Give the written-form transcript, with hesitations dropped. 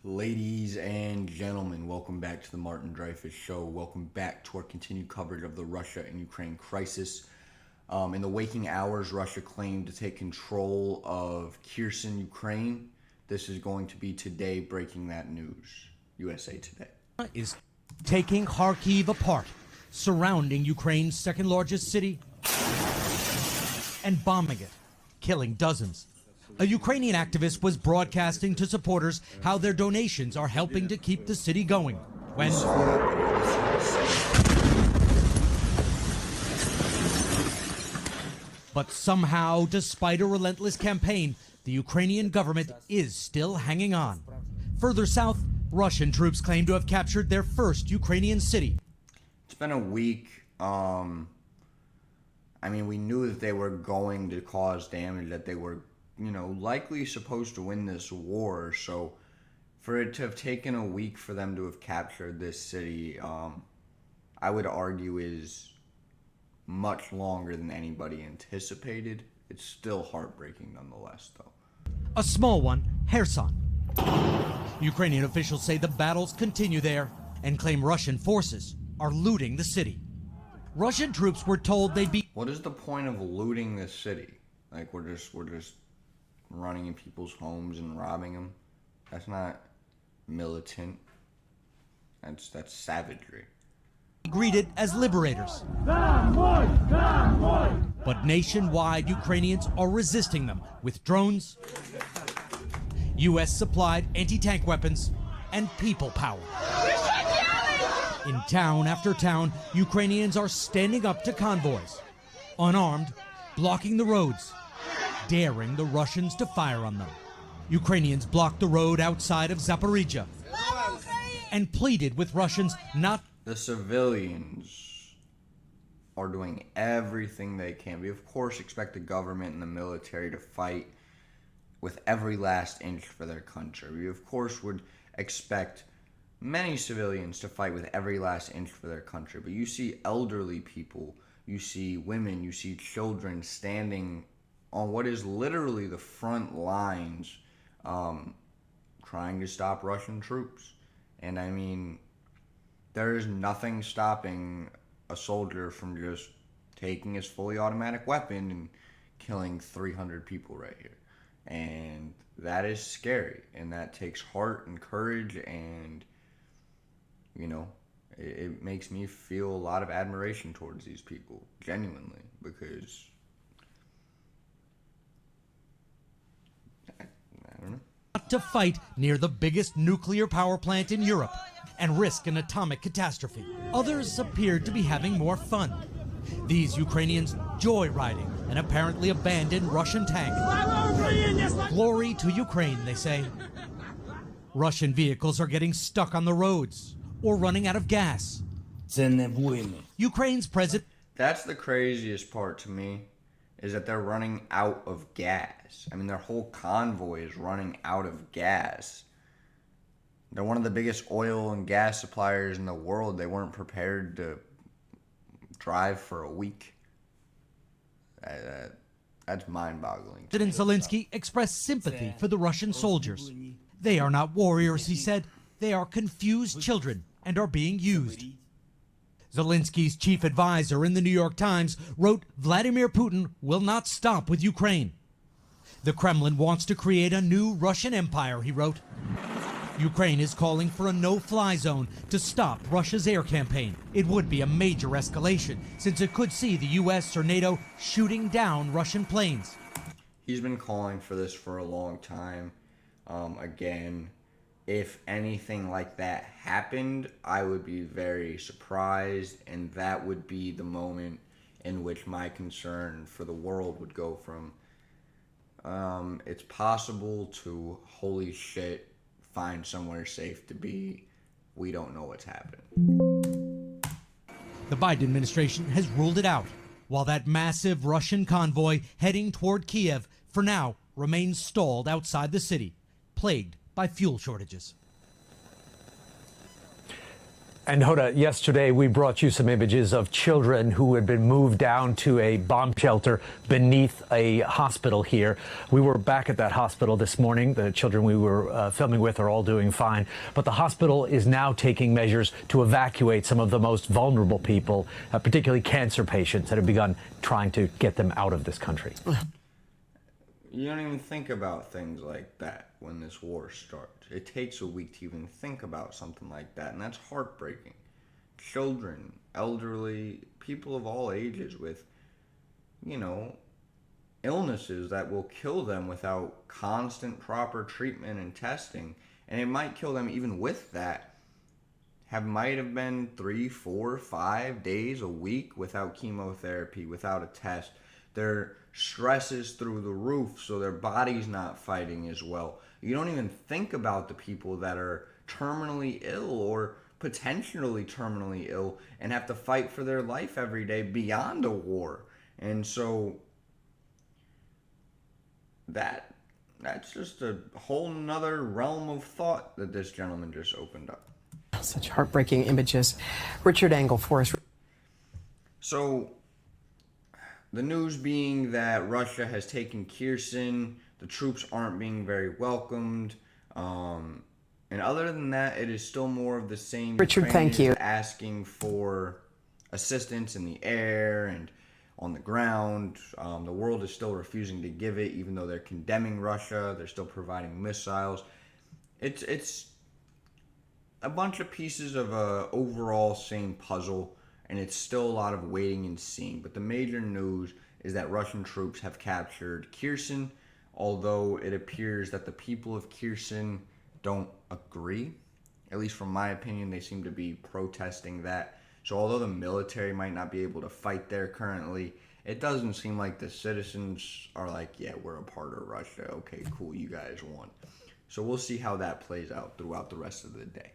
Ladies and gentlemen, welcome back to the Martin Dreyfus Show. Welcome back to our continued coverage of the Russia and Ukraine crisis. In the waking hours, Russia claimed to take control of Kherson, Ukraine. This is going to be today breaking that news. USA Today is taking Kharkiv apart, surrounding Ukraine's second largest city, and bombing it, killing dozens. A Ukrainian activist was broadcasting to supporters how their donations are helping to keep the city going. When but somehow, despite a relentless campaign, the Ukrainian government is still hanging on. Further south, Russian troops claim to have captured their first Ukrainian city. It's been a week. We knew that they were going to cause damage, that they were likely supposed to win this war. So for it to have taken a week for them to have captured this city, I would argue is much longer than anybody anticipated. It's still heartbreaking nonetheless, though. A small one, Kherson. Ukrainian officials say the battles continue there and claim Russian forces are looting the city. Russian troops were told they'd be... What is the point of looting this city? Like, we're just running in people's homes and robbing them? That's not militant. That's savagery. Greeted as liberators. But nationwide, Ukrainians are resisting them with drones, U.S.-supplied anti-tank weapons, and people power. In town after town, Ukrainians are standing up to convoys, unarmed, blocking the roads, daring the Russians to fire on them. Ukrainians blocked the road outside of Zaporizhia and pleaded with Russians not... The civilians are doing everything they can. We, of course, expect the government and the military to fight with every last inch for their country. We, of course, would expect many civilians to fight with every last inch for their country. But you see elderly people, you see women, you see children standing on what is literally the front lines, trying to stop Russian troops. And there is nothing stopping a soldier from just taking his fully automatic weapon and killing 300 people right here. And that is scary, and that takes heart and courage, and it makes me feel a lot of admiration towards these people, genuinely, because I don't know. To fight near the biggest nuclear power plant in Europe and risk an atomic catastrophe. Others appeared to be having more fun. These Ukrainians joyriding an apparently abandoned Russian tank. Glory to Ukraine, they say. Russian vehicles are getting stuck on the roads or running out of gas. Ukraine's president... That's the craziest part to me, is that they're running out of gas. Their whole convoy is running out of gas. They're one of the biggest oil and gas suppliers in the world. They weren't prepared to drive for a week. That's mind-boggling. President Zelensky expressed sympathy for the Russian soldiers. They are not warriors, he said. They are confused children and are being used. Zelensky's chief advisor in the New York Times wrote, Vladimir Putin will not stop with Ukraine. The Kremlin wants to create a new Russian empire, he wrote. Ukraine is calling for a no-fly zone to stop Russia's air campaign. It would be a major escalation, since it could see the U.S. or NATO shooting down Russian planes. He's been calling for this for a long time. Again, if anything like that happened, I would be very surprised, and that would be the moment in which my concern for the world would go from it's possible to holy shit, find somewhere safe to be. We don't know what's happening. The Biden administration has ruled it out, while that massive Russian convoy heading toward Kiev for now remains stalled outside the city, plagued by fuel shortages. And Hoda, yesterday we brought you some images of children who had been moved down to a bomb shelter beneath a hospital here. We were back at that hospital this morning. The children we were filming with are all doing fine. But the hospital is now taking measures to evacuate some of the most vulnerable people, particularly cancer patients, that have begun trying to get them out of this country. You don't even think about things like that when this war starts. It takes a week to even think about something like that, and that's heartbreaking. Children, elderly, people of all ages with, illnesses that will kill them without constant proper treatment and testing. And it might kill them even with that. Might have been 3, 4, 5 days, a week without chemotherapy, without a test. Their stress is through the roof, so their body's not fighting as well. You don't even think about the people that are terminally ill or potentially terminally ill and have to fight for their life every day beyond a war. And so that's just a whole nother realm of thought that this gentleman just opened up. Such heartbreaking images. Richard Engel for us. So the news being that Russia has taken Kherson, the troops aren't being very welcomed. And other than that, it is still more of the same. Richard, thank you. Asking for assistance in the air and on the ground. The world is still refusing to give it, even though they're condemning Russia. They're still providing missiles. It's a bunch of pieces of a overall same puzzle, and it's still a lot of waiting and seeing. But the major news is that Russian troops have captured Kherson, although it appears that the people of Kherson don't agree. At least from my opinion, they seem to be protesting that. So although the military might not be able to fight there currently, it doesn't seem like the citizens are like, yeah, we're a part of Russia. Okay, cool, you guys won. So we'll see how that plays out throughout the rest of the day.